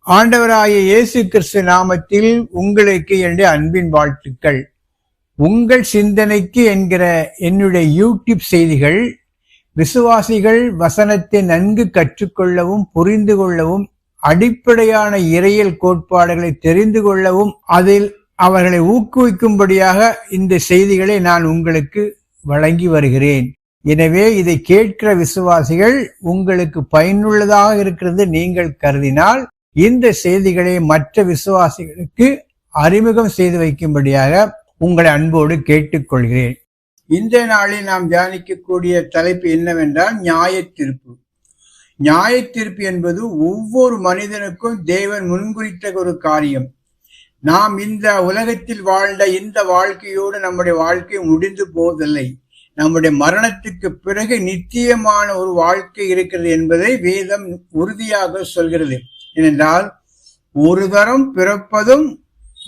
ஆண்டவராகிய இயேசு கிறிஸ்து நாமத்தில் உங்களுக்கு என்னுடைய அன்பின் வாழ்த்துக்கள். உங்கள் சிந்தனைக்கு என்கிற என்னுடைய யூடியூப் செய்திகள் விசுவாசிகள் வசனத்தை நன்கு கற்றுக்கொள்ளவும் புரிந்து கொள்ளவும் அடிப்படையான இறையியல் கோட்பாடுகளை தெரிந்து கொள்ளவும் அதில் அவர்களை ஊக்குவிக்கும்படியாக இந்த செய்திகளை நான் உங்களுக்கு வழங்கி வருகிறேன். எனவே இதை கேட்கிற விசுவாசிகள் உங்களுக்கு பயனுள்ளதாக இருக்கிறது நீங்கள் கருதினால் இந்த செய்திகளை மற்ற விசுவாசிகளுக்கு அறிமுகம் செய்து வைக்கும்படியாக உங்களை அன்போடு கேட்டுக்கொள்கிறேன். இந்த நாளில் நாம் தியானிக்கக்கூடிய தலைப்பு என்னவென்றால் நியாய தீர்ப்பு. நியாய தீர்ப்பு என்பது ஒவ்வொரு மனிதனுக்கும் தேவன் முன்குறித்த ஒரு காரியம். நாம் இந்த உலகத்தில் வாழ்ந்த இந்த வாழ்க்கையோடு நம்முடைய வாழ்க்கை முடிந்து போவதில்லை. நம்முடைய மரணத்துக்கு பிறகு நித்தியமான ஒரு வாழ்க்கை இருக்கிறது என்பதை வேதம் உறுதியாக சொல்கிறது. ஏனென்றால் ஒரு தரம் பிறப்பதும்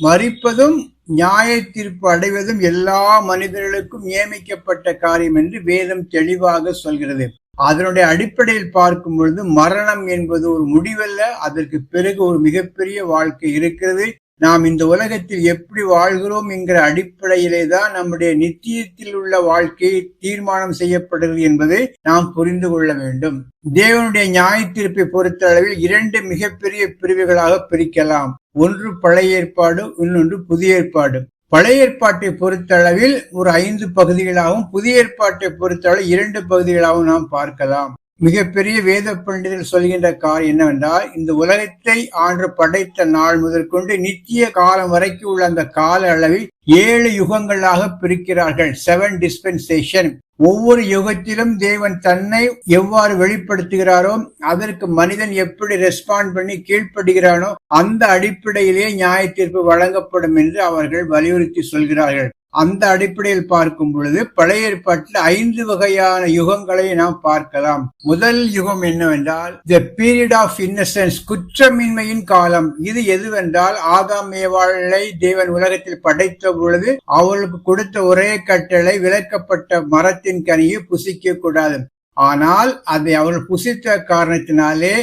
மரிப்பதும் நியாய தீர்ப்பு அடைவதும் எல்லா மனிதர்களுக்கும் நியமிக்கப்பட்ட காரியம் என்று வேதம் தெளிவாக சொல்கிறது. அதனுடைய அடிப்படையில் பார்க்கும் பொழுது மரணம் என்பது ஒரு முடிவல்ல, அதற்கு பிறகு ஒரு மிகப்பெரிய வாழ்க்கை இருக்கிறது. நாம் இந்த உலகத்தில் எப்படி வாழ்கிறோம் என்கிற அடிப்படையிலே தான் நம்முடைய நித்தியத்தில் உள்ள வாழ்க்கை தீர்மானம் செய்யப்படுகிறது என்பதை நாம் புரிந்து கொள்ள வேண்டும். தேவனுடைய நியாய தீர்ப்பை பொறுத்த அளவில் இரண்டு மிகப்பெரிய பிரிவுகளாக பிரிக்கலாம். ஒன்று பழைய ஏற்பாடு, இன்னொன்று புதிய ஏற்பாடு. பழைய ஏற்பாட்டை பொறுத்த அளவில் ஒரு 5 பகுதிகளாகவும் புதிய ஏற்பாட்டை பொறுத்த அளவில் 2 பகுதிகளாகவும் நாம் பார்க்கலாம். மிகப்பெரிய வேத பண்டிதர்கள் சொல்கின்ற காரியம் என்னவென்றால், இந்த உலகத்தை ஆண்டு படைத்த நாள் முதற்கொண்டு நித்திய காலம் வரைக்கும் உள்ள அந்த கால அளவில் 7 யுகங்களாக பிரிக்கிறார்கள். 7 டிஸ்பென்சேஷன். ஒவ்வொரு யுகத்திலும் தேவன் தன்னை எவ்வாறு வெளிப்படுத்துகிறாரோ அதற்கு மனிதன் எப்படி ரெஸ்பாண்ட் பண்ணி கீழ்ப்படுகிறானோ அந்த அடிப்படையிலே நியாய தீர்ப்பு வழங்கப்படும் என்று அவர்கள் வலியுறுத்தி சொல்கிறார்கள். அந்த அடிப்படையில் பார்க்கும் பொழுது பழைய ஏற்பாட்டில் 5 வகையான யுகங்களை நாம் பார்க்கலாம். முதல் யுகம் என்னவென்றால் தி பீரியட் ஆஃப் இன்னசென்ஸ், குற்றமின்மையின் காலம். இது எதுவென்றால் ஆதாம் ஏவாளை தேவன் உலகத்தில் படைத்த பொழுது அவர்களுக்கு கொடுத்த ஒரே கட்டளை விலக்கப்பட்ட மரத்தின் கனியை புசிக்க கூடாது. ஆனால் அதை அவர்கள் புசித்த காரணத்தினாலே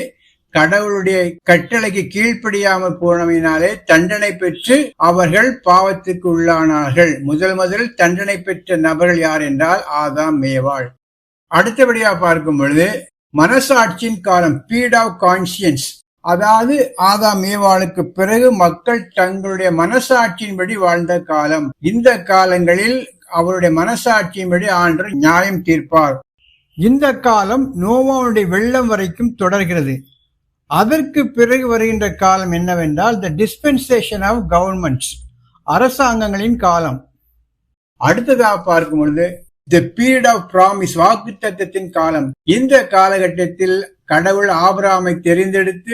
கடவுளுடைய கட்டளைக்கு கீழ்ப்படியாமல் போனமையினாலே தண்டனை பெற்று அவர்கள் பாவத்துக்கு உள்ளானார்கள். முதல் தண்டனை பெற்ற நபர்கள் யார் என்றால் ஆதாம் ஏவாள். அடுத்தபடியாக பார்க்கும் பொழுது மனசாட்சியின் காலம், பீரியட் ஆஃப் கான்சியன்ஸ். அதாவது ஆதாம் ஏவாளுக்கு பிறகு மக்கள் தங்களுடைய மனசாட்சியின்படி வாழ்ந்த காலம். இந்த காலங்களில் அவருடைய மனசாட்சியின்படி ஆண்டவர் நியாயம் தீர்ப்பார். இந்த காலம் நோவாவுடைய வெள்ளம் வரைக்கும் தொடர்கிறது. அதற்கு பிறகு வருகின்ற காலம் என்னவென்றால் தி டிஸ்பென்சேஷன் ஆஃப் கவர்மெண்ட்ஸ், அரசாங்கங்களின் காலம். அடுத்ததாக பார்க்கும் பொழுது தி பீரியட் ஆஃப் ப்ராமிஸ், வாக்குத்தத்தத்தின் காலம். இந்த காலகட்டத்தில் கடவுள் ஆபிரகாமை தெரிந்தெடுத்து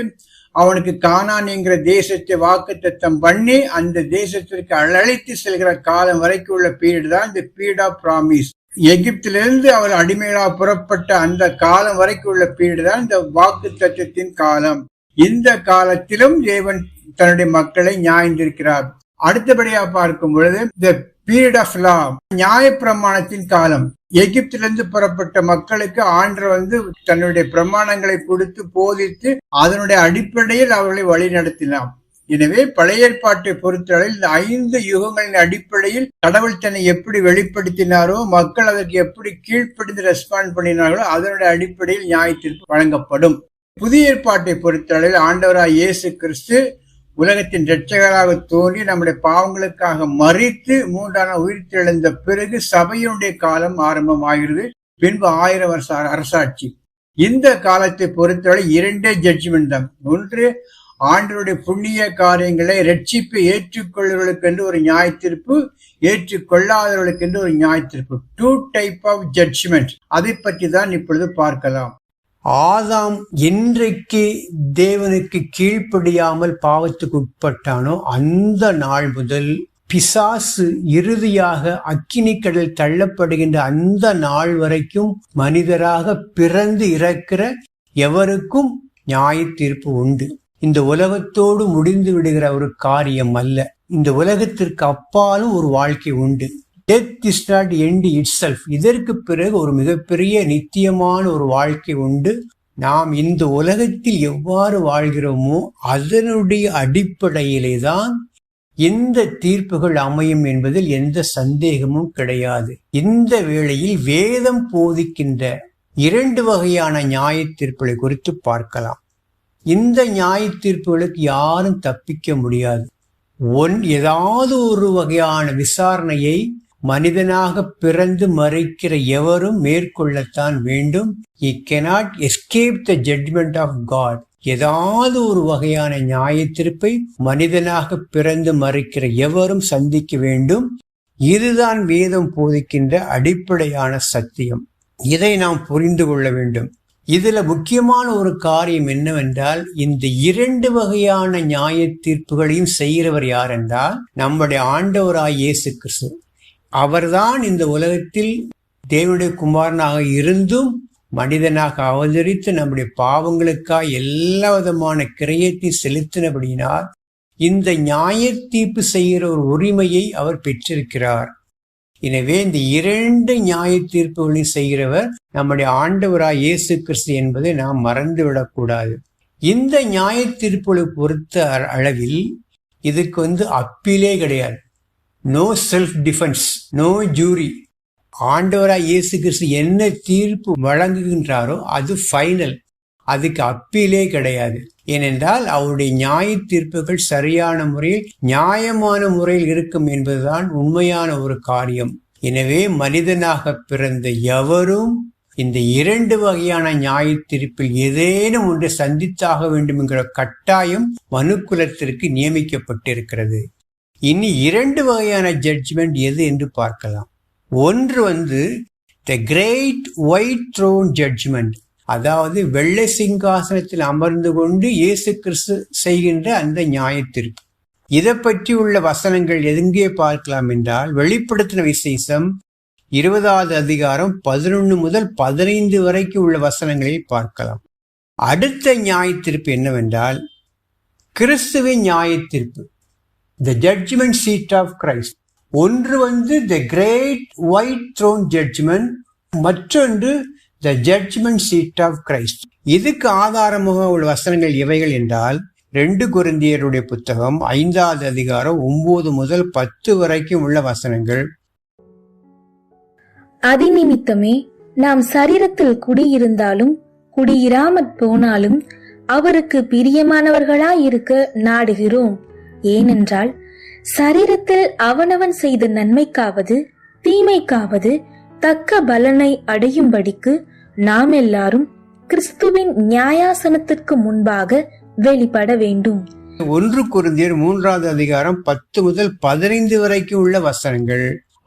அவனுக்கு கானான் என்கிற தேசத்தை வாக்குத்தத்தம் பண்ணி அந்த தேசத்திற்கு அழைத்து செல்கிற காலம் வரைக்கும் உள்ள பீரியட் தான் தி பீரியட் ஆஃப் ப்ராமிஸ். எகிப்திலிருந்து அவர் அடிமையாக புறப்பட்ட அந்த காலம் வரைக்கும் உள்ள பீரியட் தான் இந்த வாக்கு தத்தத்தின் காலம். இந்த காலத்திலும் தேவன் தன்னுடைய மக்களை நியாயந்திருக்கிறார். அடுத்தபடியாக பார்க்கும் பொழுது தி பீரியட் ஆஃப் லா, நியாய பிரமாணத்தின் காலம். எகிப்திலிருந்து புறப்பட்ட மக்களுக்கு ஆண்டவர் தன்னுடைய பிரமாணங்களை கொடுத்து போதித்து அதனுடைய அடிப்படையில் அவர்களை வழி நடத்தினார். எனவே பழைய ஏற்பாட்டை பொறுத்தவரையில் இந்த 5 யுகங்களின் அடிப்படையில் கடவுள் தன்னை எப்படி வெளிப்படுத்தினாரோ மக்கள் அதற்கு எப்படி கீழ்ப்படிந்து ரெஸ்பாண்ட் பண்ணினார்களோ அதனுடைய அடிப்படையில் நியாய தீர்ப்பு வழங்கப்படும். புதிய ஏற்பாட்டை பொறுத்தவரையில் ஆண்டவராய் இயேசு கிறிஸ்து உலகத்தின் இரட்சகராக தோன்றி நம்முடைய பாவங்களுக்காக மரித்து 3ஆம் நாள் உயிர்த்தெழுந்த பிறகு சபையினுடைய காலம் ஆரம்பமாகிறது. பின்பு 1000 வருஷ அரசாட்சி. இந்த காலத்தை பொறுத்தவரை 2 ஜட்ஜ்மெண்ட் தான். ஒன்று ஆண்டவருடைய புண்ணிய காரியங்களை ரட்சிப்பை ஏற்றுக்கொள்வர்களுக்கு என்று ஒரு நியாய தீர்ப்பு, ஏற்றுக்கொள்ளாதவர்களுக்கு என்று ஒரு நியாய தீர்ப்பு. 2 டைப் ஆஃப் ஜட்ஜ்மெண்ட். அதை பற்றி தான் இப்பொழுது பார்க்கலாம். ஆதாம் என்றைக்கு தேவனுக்கு கீழ்ப்படியாமல் பாவத்துக்கு உட்பட்டானோ அந்த நாள் முதல் பிசாசு இறுதியாக அக்கினிக்கடல் தள்ளப்படுகின்ற அந்த நாள் வரைக்கும் மனிதராக பிறந்து இறக்கிற எவருக்கும் நியாய தீர்ப்பு உண்டு. இந்த உலகத்தோடு முடிந்து விடுகிற ஒரு காரியம் அல்ல. இந்த உலகத்திற்கு அப்பாலும் ஒரு வாழ்க்கை உண்டு. Death is not end itself. இதற்கு பிறகு ஒரு மிகப்பெரிய நித்தியமான ஒரு வாழ்க்கை உண்டு. நாம் இந்த உலகத்தில் எவ்வாறு வாழ்கிறோமோ அதனுடைய அடிப்படையிலே தான் இந்த தீர்ப்புகள் அமையும் என்பதில் எந்த சந்தேகமும் கிடையாது. இந்த வேளையில் வேதம் போதிக்கின்ற 2 வகையான நியாய தீர்ப்புகளை குறித்து பார்க்கலாம். இந்த நியாய தீர்ப்புகளுக்கு யாரும் தப்பிக்க முடியாது. ஏதாவது ஒரு வகையான விசாரணையை மனிதனாக பிறந்து மறைக்கிற எவரும் மேற்கொள்ளத்தான் வேண்டும். He cannot escape the judgment of God. ஏதாவது ஒரு வகையான நியாய தீர்ப்பை மனிதனாக பிறந்து மறைக்கிற எவரும் சந்திக்க வேண்டும். இதுதான் வேதம் போதிக்கின்ற அடிப்படையான சத்தியம். இதை நாம் புரிந்து கொள்ள வேண்டும். இதுல முக்கியமான ஒரு காரியம் என்னவென்றால், இந்த 2 வகையான நியாய தீர்ப்புகளையும் செய்கிறவர் யார் என்றால் நம்முடைய ஆண்டவராய் இயேசு கிறிஸ்து. அவர்தான் இந்த உலகத்தில் தேவனுடைய குமாரனாக இருந்தும் மனிதனாக அவதரித்து நம்முடைய பாவங்களுக்காக எல்லா விதமான கிரயத்தை செலுத்தினபடியினால் இந்த நியாய தீர்ப்பு செய்கிற ஒரு உரிமையை அவர் பெற்றிருக்கிறார். எனவே இந்த 2 நியாய தீர்ப்புகளையும் செய்கிறவர் நம்முடைய ஆண்டவராய் இயேசு கிறிஸ்து என்பதை நாம் மறந்துவிடக்கூடாது. இந்த நியாய தீர்ப்புகளை பொறுத்த அளவில் இதுக்கு அப்பீலே கிடையாது. No self defence, no jury. ஆண்டவராய் இயேசு கிறிஸ்து என்ன தீர்ப்பு வழங்குகின்றாரோ அது ஃபைனல். அதுக்கு அப்பீலே கிடையாது. ஏனென்றால் அவருடைய நியாய தீர்ப்புகள் சரியான முறையில் நியாயமான முறையில் இருக்கும் என்பதுதான் உண்மையான ஒரு காரியம். எனவே மனிதனாக பிறந்த எவரும் இந்த 2 வகையான நியாய தீர்ப்பில் ஏதேனும் ஒன்றை சந்தித்தாக வேண்டும் என்கிற கட்டாயம் மனுக்குலத்திற்கு நியமிக்கப்பட்டிருக்கிறது. இனி 2 வகையான ஜட்ஜ்மெண்ட் எது என்று பார்க்கலாம். ஒன்று the great white throne judgement, அதாவது வெள்ளை சிங்காசனத்தில் அமர்ந்து கொண்டு இயேசு கிறிஸ்து செய்கின்ற அந்த நியாய தீர்ப்பு. இதை பற்றி உள்ள வசனங்கள் எங்கே பார்க்கலாம் என்றால், வெளிப்படுத்தின விசேஷம் 20வது அதிகாரம் 11 முதல் 15 வரைக்கும் உள்ள வசனங்களில் பார்க்கலாம். அடுத்த நியாய தீர்ப்பு என்னவென்றால் கிறிஸ்துவின் நியாய தீர்ப்பு, the judgement seat of Christ. ஒன்று the great white throne judgement, மற்றொன்று the judgement seat of Christ. இதுக்கு ஆதாரமாக உள்ள வசனங்கள் எவைகள் என்றால் 2 கொரிந்தியருடைய புத்தகம் 5வது அதிகாரம் 9 முதல் 10 வரைக்கும் உள்ள வசனங்கள். அதிநிமித்தமே நாம் சரீரத்தில் குடியிருந்தாலும் குடியிராமற் போனாலும் அவருக்கு பிரியமானவர்களாயிருக்க நாடுகிறோம். ஏனென்றால் சரீரத்தில் அவனவன் செய்த நன்மைக்காவது தீமைக்காவது தக்க பலனை அடையும்படிக்கு நாம் எல்லாரும் கிறிஸ்துவின் நியாயாசனத்திற்கு முன்பாக வெளிப்பட வேண்டும். 1 கொரிந்தியர் 3வது அதிகாரம் 10 முதல் 15 வரைக்கும் உள்ள வசனங்கள்.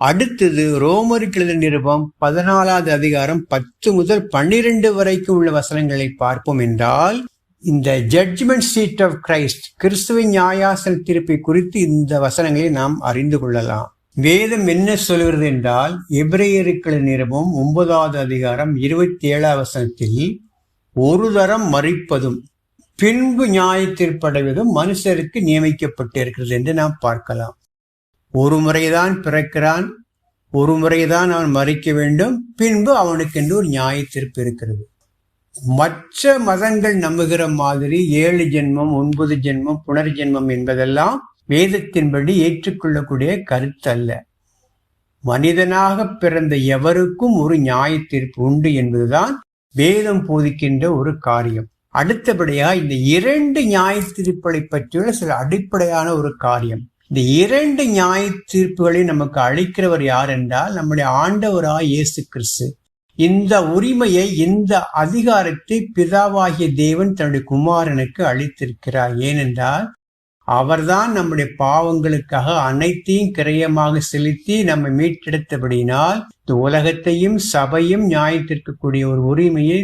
அடுத்தது ரோமருக்கு எழுதின நிருபம் 14வது அதிகாரம் 10 முதல் 12 வரைக்கும் உள்ள வசனங்களை பார்ப்போம் என்றால், இந்த ஜட்ஜ்மெண்ட் சீட் ஆஃப் கிரைஸ்ட், கிறிஸ்துவின் நியாயாசன தீர்ப்பை குறித்து இந்த வசனங்களை நாம் அறிந்து கொள்ளலாம். வேதம் என்ன சொல்கிறது என்றால், எபிரேயருக்கு எழுதின நிருபம் 9வது அதிகாரம் 27வது வசனத்தில் ஒரு தரம் மரிப்பதும் பின்பு நியாய தீர்ப்படைவதும் மனுஷருக்கு நியமிக்கப்பட்டிருக்கிறது என்று நாம் பார்க்கலாம். ஒரு முறைதான் பிறக்கிறான், ஒரு முறைதான் அவன் மரிக்க வேண்டும், பின்பு அவனுக்கென்று ஒரு நியாய தீர்ப்பு இருக்கிறது. மற்ற மதங்கள் நம்புகிற மாதிரி 7 ஜென்மம் 9 ஜென்மம் புனர்ஜென்மம் என்பதெல்லாம் வேதத்தின்படி ஏற்றுக்கொள்ளக்கூடிய கருத்து அல்ல. மனிதனாக பிறந்த எவருக்கும் ஒரு நியாய தீர்ப்பு உண்டு என்பதுதான் வேதம் போதிக்கின்ற ஒரு காரியம். அடுத்தபடியா இந்த 2 நியாய தீர்ப்புகளை பற்றியுள்ள சில அடிப்படையான ஒரு காரியம். இந்த 2 நியாய தீர்ப்புகளை நமக்கு அளிக்கிறவர் யார் என்றால் நம்முடைய ஆண்டவராய் இயேசு கிறிஸ்து. இந்த உரிமையை, இந்த அதிகாரத்தை பிதாவாகிய தேவன் தன்னுடைய குமாரனுக்கு அளித்திருக்கிறார். ஏனென்றால் அவர்தான் நம்முடைய பாவங்களுக்காக அனைத்தையும் கிரயமாக செலுத்தி நம்மை மீட்டெடுத்தபடியினால் இந்த உலகத்தையும் சபையும் நியாயத்திற்கக்கூடிய ஒரு உரிமையை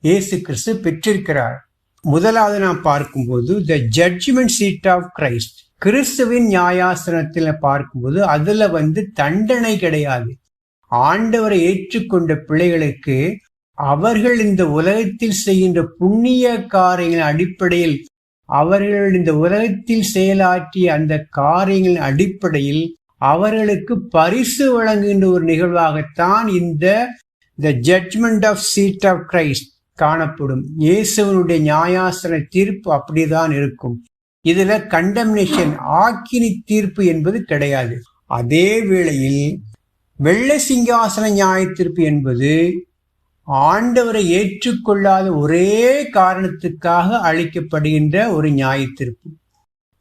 இயேசு கிறிஸ்து பெற்றிருக்கிறார். முதலாவது நாம் பார்க்கும்போது த ஜட்ஜ்மெண்ட் சீட் ஆஃப் கிரைஸ்ட், கிறிஸ்துவின் நியாயாசனத்தில் பார்க்கும்போது அதுல தண்டனை கிடையாது. ஆண்டவரை ஏற்றுக்கொண்ட பிள்ளைகளுக்கு அவர்கள் இந்த உலகத்தில் செய்கின்ற புண்ணிய காரியங்களின் அடிப்படையில், அவர்கள் இந்த உலகத்தில் செயலாற்றிய அந்த காரியங்களின் அடிப்படையில் அவர்களுக்கு பரிசு வழங்குகின்ற ஒரு நிகழ்வாகத்தான் இந்த judgement of seat of Christ, காணப்படும். இயேசுவனுடைய நியாயாசன தீர்ப்பு அப்படிதான் இருக்கும். இதுல கண்டம்னேஷன், ஆக்கினி தீர்ப்பு என்பது கிடையாது. அதே வேளையில் வெள்ளை சிங்காசன நியாய தீர்ப்பு என்பது ஆண்டவரை ஏற்றுக்கொள்ளாத ஒரே காரணத்துக்காக அளிக்கப்படுகின்ற ஒரு நியாய தீர்ப்பு.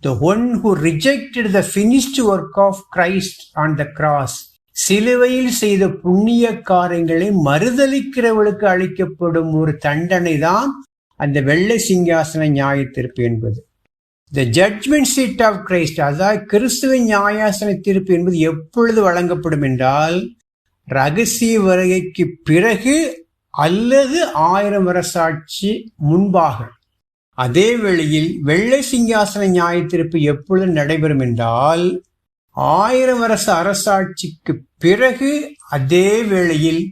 The one who rejected the finished work of Christ on the cross, சிலுவையில் செய்த புண்ணிய காரியங்களை மறுதலிக்கிறவர்களுக்கு அளிக்கப்படும் ஒரு தண்டனை தான் அந்த வெள்ளை சிங்காசன நியாய தீர்ப்பு என்பது. The judgment seat of Christ, அதாவது கிறிஸ்துவின் நியாயாசன தீர்ப்பு என்பது எப்பொழுது வழங்கப்படும் என்றால் ரகசிய வருகைக்கு பிறகு அல்லது 1000 வருஷாட்சி முன்பாக. அதே வேளையில் வெள்ளை சிங்காசன நியாய தீர்ப்பு எப்பொழுது நடைபெறும் என்றால் 1000 வருஷ அரசாட்சிக்கு பிறகு. அதே வேளையில்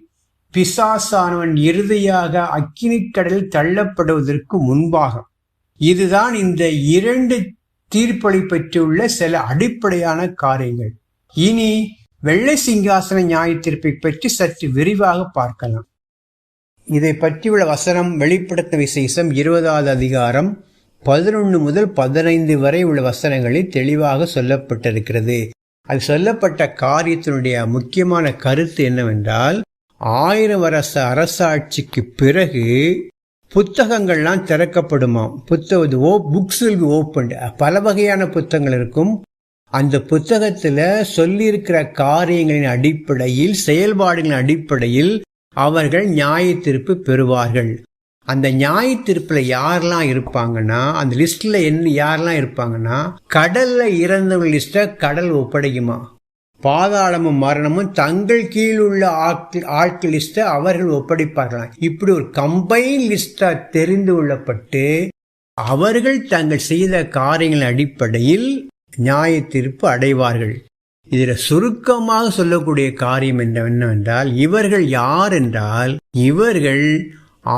பிசாசானவன் இறுதியாக அக்கினிக்கடலில் தள்ளப்படுவதற்கு முன்பாக. இதுதான் இந்த 2 தீர்ப்பளி பற்றியுள்ள சில அடிப்படையான காரியங்கள். இனி வெள்ளை சிங்காசன நியாய தீர்ப்பை பற்றி சற்று விரிவாக பார்க்கலாம். இதை பற்றியுள்ள வசனம் வெளிப்படுத்த விசேஷம் 20வது அதிகாரம் 11 முதல் 15 வரை உள்ள வசனங்களில் தெளிவாக சொல்லப்பட்டிருக்கிறது. அது சொல்லப்பட்ட காரியத்தினுடைய முக்கியமான கருத்து என்னவென்றால் 1000 வருஷ அரசாட்சிக்கு பிறகு புத்தகங்கள்லாம் திறக்கப்படுமாம். Books will be opened. பல வகையான புத்தகங்கள் இருக்கும். அந்த புத்தகத்துல சொல்லியிருக்கிற காரியங்களின் அடிப்படையில், செயல்பாடுகளின் அடிப்படையில் அவர்கள் நியாய தீர்ப்பு பெறுவார்கள். அந்த நியாய தீர்ப்புல யாரெல்லாம் இருப்பாங்கன்னா, அந்த லிஸ்ட்ல யாரெல்லாம் இருப்பாங்கன்னா, கடல்ல இறந்தவங்க லிஸ்ட கடல் ஒப்படைக்குமா. பாதாளமும் மரணமும் தங்கள் கீழ் உள்ள ஆட்கள் லிஸ்ட அவர்கள் ஒப்படைப்பார்களாம். இப்படி ஒரு கம்பைன் லிஸ்டா தெரிந்து கொள்ளப்பட்டு அவர்கள் தங்கள் செய்த காரியங்களின் அடிப்படையில் நியாய தீர்ப்பு அடைவார்கள். இதில் சுருக்கமாக சொல்லக்கூடிய காரியம் என்னவென்றால், இவர்கள் யார் என்றால், இவர்கள்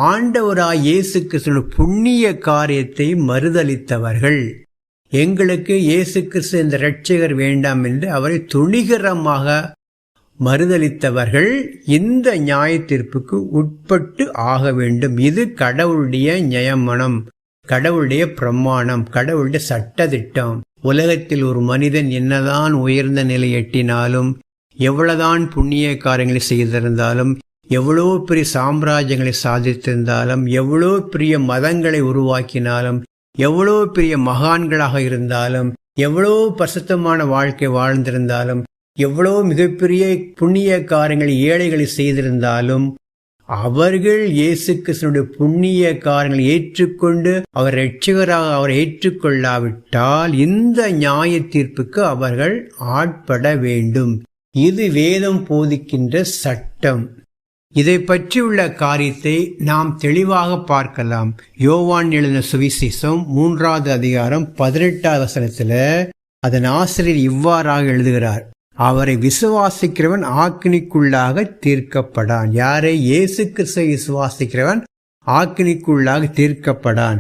ஆண்டவராய் இயேசு கிறிஸ்துவின் புண்ணிய காரியத்தை மறுதலித்தவர்கள். எங்களுக்கு இயேசு கிறிஸ்து இந்த இரட்சகர் வேண்டாம் என்று அவரை துணிகரமாக மறுதலித்தவர்கள் இந்த நியாய தீர்ப்புக்கு உட்பட்டு ஆக வேண்டும். இது கடவுளுடைய நியமனம், கடவுளுடைய பிரமாணம், கடவுளுடைய சட்டதிட்டம். உலகத்தில் ஒரு மனிதன் என்னதான் உயர்ந்த நிலை எட்டினாலும், எவ்வளவுதான் புண்ணிய காரியங்களை செய்திருந்தாலும், எவ்வளோ பெரிய சாம்ராஜ்யங்களை சாதித்திருந்தாலும், எவ்வளோ பெரிய மதங்களை உருவாக்கினாலும், எவ்வளோ பெரிய மகான்களாக இருந்தாலும், எவ்வளோ பரிசுத்தமான வாழ்க்கை வாழ்ந்திருந்தாலும், எவ்வளோ மிகப்பெரிய புண்ணிய காரியங்களை ஏழைகளை செய்திருந்தாலும், அவர்கள் இயேசு கிறிஸ்துவினுடைய புண்ணிய காரியங்களை ஏற்றுக்கொண்டு அவர் இரட்சகராக அவரை ஏற்றுக்கொள்ளாவிட்டால் இந்த நியாய தீர்ப்புக்கு அவர்கள் ஆட்பட வேண்டும். இது வேதம் போதிக்கின்ற சட்டம். இதை பற்றியுள்ள காரியத்தை நாம் தெளிவாக பார்க்கலாம். யோவான் எழுதின சுவிசேஷம் 3வது அதிகாரம் 18வது வசனத்துல அதன் ஆசிரியர் இவ்வாறாக எழுதுகிறார்: அவரை விசுவாசிக்கிறவன் ஆக்கினிக்குள்ளாக தீர்க்கப்படான். யாரை? இயேசு கிறிஸ்துவை விசுவாசிக்கிறவன் ஆக்கினிக்குள்ளாக தீர்க்கப்படான்.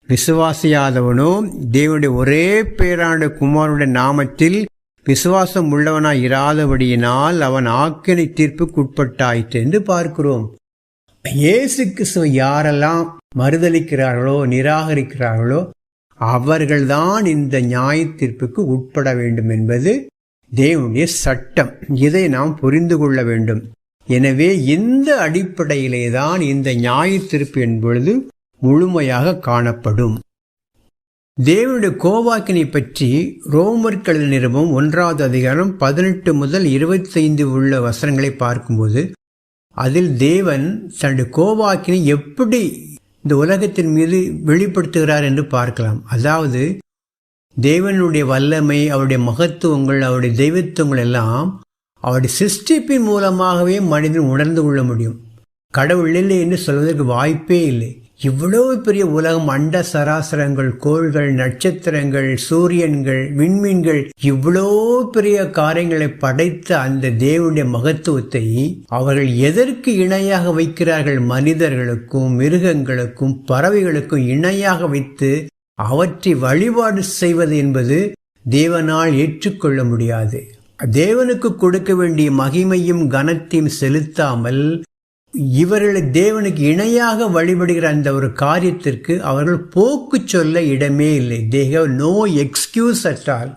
விசுவாசியாதவனோ தேவனுடைய ஒரே பேரான குமாரனுடைய நாமத்தில் விசுவாசம் உள்ளவனாய் இராதபடியினால் அவன் ஆக்கினை தீர்ப்புக்கு உட்பட்டாயிற்று என்று பார்க்கிறோம். இயேசு கிறிஸ்துவை யாரெல்லாம் மறுதலிக்கிறார்களோ, நிராகரிக்கிறார்களோ, அவர்கள்தான் இந்த நியாய தீர்ப்புக்கு உட்பட வேண்டும் என்பது தேவனுடைய சட்டம். இதை நாம் புரிந்து கொள்ள வேண்டும். எனவே இந்த அடிப்படையிலே தான் இந்த நியாய தீர்ப்பு என்பது முழுமையாக காணப்படும். தேவனுடைய கோபாக்கினை பற்றி ரோமர்கள் நிருபம் 1வது அதிகாரம் 18 முதல் 25 உள்ள வசனங்களை பார்க்கும்போது அதில் தேவன் தன்னுடைய கோபாக்கினை எப்படி இந்த உலகத்தின் மீது வெளிப்படுத்துகிறார் என்று பார்க்கலாம். அதாவது தேவனுடைய வல்லமை, அவருடைய மகத்துவங்கள், அவருடைய தெய்வத்துவங்கள் எல்லாம் அவருடைய சிருஷ்டிப்பின் மூலமாகவே மனிதன் உணர்ந்து கொள்ள முடியும். கடவுள் இல்லை என்று சொல்வதற்கு வாய்ப்பே இல்லை. இவ்வளவு பெரிய உலகம், அண்ட சராசரங்கள், கோள்கள், நட்சத்திரங்கள், சூரியன்கள், விண்மீன்கள், இவ்வளோ பெரிய காரியங்களை படைத்த அந்த தேவனுடைய மகத்துவத்தை அவர்கள் எதற்கு இணையாக வைக்கிறார்கள்? மனிதர்களுக்கும் மிருகங்களுக்கும் பறவைகளுக்கும் இணையாக வைத்து அவற்றை வழிபாடு செய்வது என்பது தேவனால் ஏற்றுக்கொள்ள முடியாது. தேவனுக்கு கொடுக்க வேண்டிய மகிமையும் கனத்தையும் செலுத்தாமல் இவர்களை தேவனுக்கு இணையாக வழிபடுகிற அந்த ஒரு காரியத்திற்கு அவர்கள் போக்கு சொல்ல இடமே இல்லை. they have no excuse at all.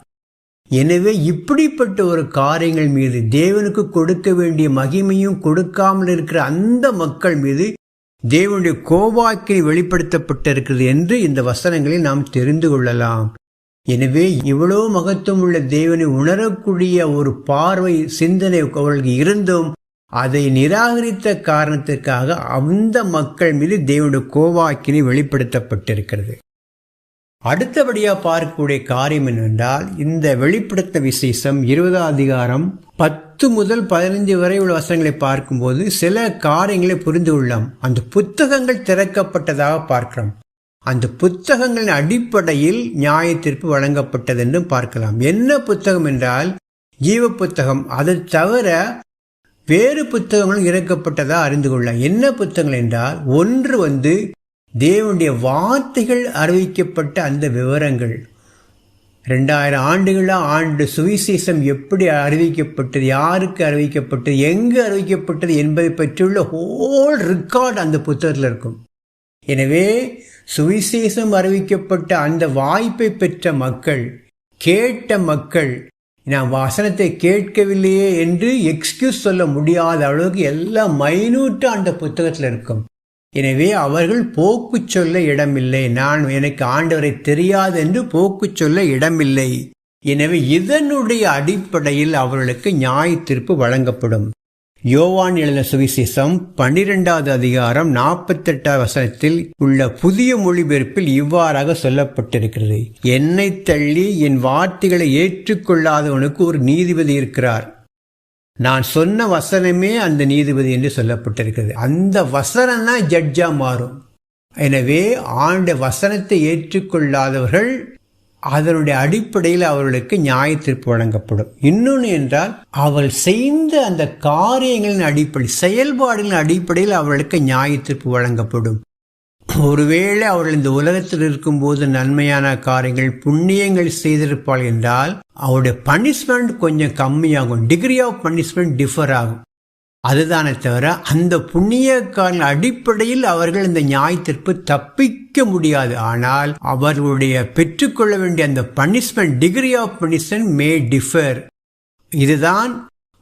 எனவே இப்படிப்பட்ட ஒரு காரியங்கள் மீது தேவனுக்கு கொடுக்க வேண்டிய மகிமையும் கொடுக்காமல் இருக்கிற அந்த மக்கள் மீது தேவனுடைய கோபாக்கினை வெளிப்படுத்தப்பட்டிருக்கிறது என்று இந்த வசனங்களை நாம் தெரிந்து கொள்ளலாம். எனவே இவ்வளவு மகத்துவம் உள்ள தேவனை உணரக்கூடிய ஒரு பார்வை சிந்தனை அவர்களுக்கு இருந்தும் அதை நிராகரித்த காரணத்திற்காக அந்த மக்கள் மீது தேவனுடைய கோபாக்கினை வெளிப்படுத்தப்பட்டிருக்கிறது. அடுத்தபடியா பார்க்கக்கூடிய காரியம் என்னவென்றால், இந்த வெளிப்படுத்த விசேஷம் 20 அதிகாரம் 10 முதல் 15 வரை உள்ள வசனங்களை பார்க்கும்போது சில காரியங்களை புரிந்து கொள்ளலாம். அந்த புத்தகங்கள் திறக்கப்பட்டதாக பார்க்கிறோம். அந்த புத்தகங்களின் அடிப்படையில் நியாய தீர்ப்பு வழங்கப்பட்டது என்றும் பார்க்கலாம். என்ன புத்தகம் என்றால் ஜீவ புத்தகம். அதை தவிர வேறு புத்தகங்களும் இறக்கப்பட்டதா அறிந்து கொள்ளலாம். என்ன புத்தகங்கள் என்றால், ஒன்று தேவனுடைய வார்த்தைகள் அறிவிக்கப்பட்ட அந்த விவரங்கள், 2000 ஆண்டு சுவிசேஷம் எப்படி அறிவிக்கப்பட்டது, யாருக்கு அறிவிக்கப்பட்டது, எங்கு அறிவிக்கப்பட்டது என்பதை பற்றியுள்ள ஹோல் ரெக்கார்ட் அந்த புத்தகத்தில் இருக்கும். எனவே சுவிசேஷம் அறிவிக்கப்பட்ட அந்த வாய்ப்பை பெற்ற மக்கள், கேட்ட மக்கள், நான் வசனத்தை கேட்கவில்லையே என்று எக்ஸ்கியூஸ் சொல்ல முடியாத அளவுக்கு எல்லாம் மைனூட்டா அந்த புத்தகத்தில் இருக்கும். எனவே அவர்கள் போக்கு சொல்ல இடமில்லை. எனக்கு ஆண்டவரை தெரியாது என்று போக்கு சொல்ல இடமில்லை. எனவே இதனுடைய அடிப்படையில் அவர்களுக்கு நியாய தீர்ப்பு வழங்கப்படும். யோவான் எழுதின சுவிசேஷம் 12வது அதிகாரம் 48வது வசனத்தில் உள்ள புதிய மொழிபெயர்ப்பில் இவ்வாறாக சொல்லப்பட்டிருக்கிறது: என்னை தள்ளி என் வார்த்தைகளை ஏற்றுக்கொள்ளாதவனுக்கு ஒரு நீதிபதி இருக்கிறார். நான் சொன்ன வசனமே அந்த நீதிபதி என்று சொல்லப்பட்டிருக்கிறது. அந்த வசனம் தான் ஜட்ஜா மாறும். எனவே ஆண்ட வசனத்தை ஏற்றுக்கொள்ளாதவர்கள், அதனுடைய அடிப்படையில் அவர்களுக்கு நியாய தீர்ப்பு வழங்கப்படும். இன்னொன்று என்றால், அவள் செய்த அந்த காரியங்களின் அடிப்படை, செயல்பாடுகளின் அடிப்படையில் அவர்களுக்கு நியாய தீர்ப்பு வழங்கப்படும். ஒருவேளை அவர்கள் இந்த உலகத்தில் இருக்கும்போது நன்மையான காரியங்கள், புண்ணியங்கள் செய்திருப்பாள் என்றால் அவருடைய பனிஷ்மெண்ட் கொஞ்சம் கம்மியாகும். டிகிரி ஆஃப் பனிஷ்மெண்ட் டிஃபர் ஆகும். அதுதானே தவிர அந்த புண்ணியக்காரர்கள் அடிப்படையில் அவர்கள் இந்த நியாய தீர்ப்பு தப்பிக்க முடியாது. ஆனால் அவர்களுடைய பெற்றுக்கொள்ள வேண்டிய அந்த punishment, degree of punishment may differ. இதுதான்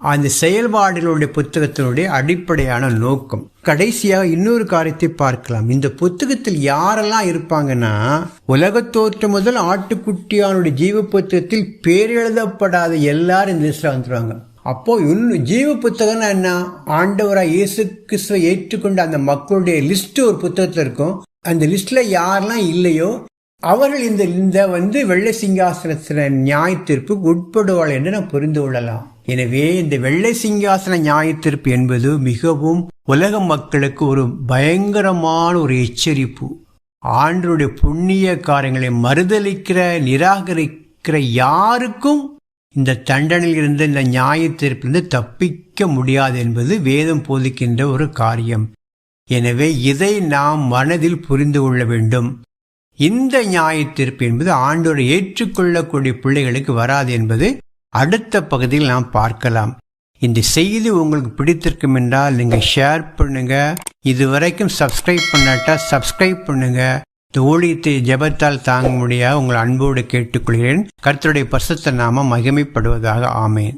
அந்த செயல்பாடுகளுடைய புத்தகத்தினுடைய அடிப்படையான நோக்கம். கடைசியாக இன்னொரு காரியத்தை பார்க்கலாம். இந்த புத்தகத்தில் யாரெல்லாம் இருப்பாங்கன்னா, உலகத்தோற்றம் முதல் ஆட்டுக்குட்டியானுடைய ஜீவ புத்தகத்தில் பேர் எழுதப்படாத எல்லாரும் இந்த லிஸ்ட்ல வந்துருவாங்க. அப்போ இன்னும் ஜீவ புத்தகம்னா என்ன? ஆண்டவராக இயேசு கிறிஸ்துவை ஏற்றுக்கொண்ட அந்த மக்களுடைய லிஸ்ட் ஒரு புத்தகத்தில் இருக்கும். அந்த லிஸ்ட்ல யாரெல்லாம் இல்லையோ அவர்கள் இந்த வெள்ளை சிங்காசனத்தின நியாய தீர்ப்புக்கு உட்படுவாள் என்று நாம் புரிந்து கொள்ளலாம். எனவே இந்த வெள்ளை சிங்காசன நியாய தீர்ப்பு என்பது மிகவும் உலக மக்களுக்கு ஒரு பயங்கரமான ஒரு எச்சரிப்பு. ஆண்டவருடைய புண்ணிய காரியங்களை மறுதலிக்கிற, நிராகரிக்கிற யாருக்கும் இந்த தண்டனையில் இருந்த இந்த நியாய தீர்ப்பிலிருந்து தப்பிக்க முடியாது என்பது வேதம் போதிக்கின்ற ஒரு காரியம். எனவே இதை நாம் மனதில் புரிந்து கொள்ள வேண்டும். இந்த நியாய தீர்ப்பு என்பது ஆண்டவரை ஏற்றுக்கொள்ளக்கூடிய பிள்ளைகளுக்கு வராது என்பது அடுத்த பகுதியில் நாம் பார்க்கலாம். இந்த செய்தி உங்களுக்கு பிடித்திருக்கும் என்றால் நீங்கள் ஷேர் பண்ணுங்க. இதுவரைக்கும் சப்ஸ்கிரைப் பண்ணாட்டா சப்ஸ்கிரைப் பண்ணுங்க. இந்த ஊழியத்தை ஜெபத்தால் தாங்க முடியாது உங்கள் அன்போடு கேட்டுக்கொள்கிறேன். கர்த்தருடைய பரிசுத்த நாமம் மகிமைப்படுவதாக. ஆமேன்.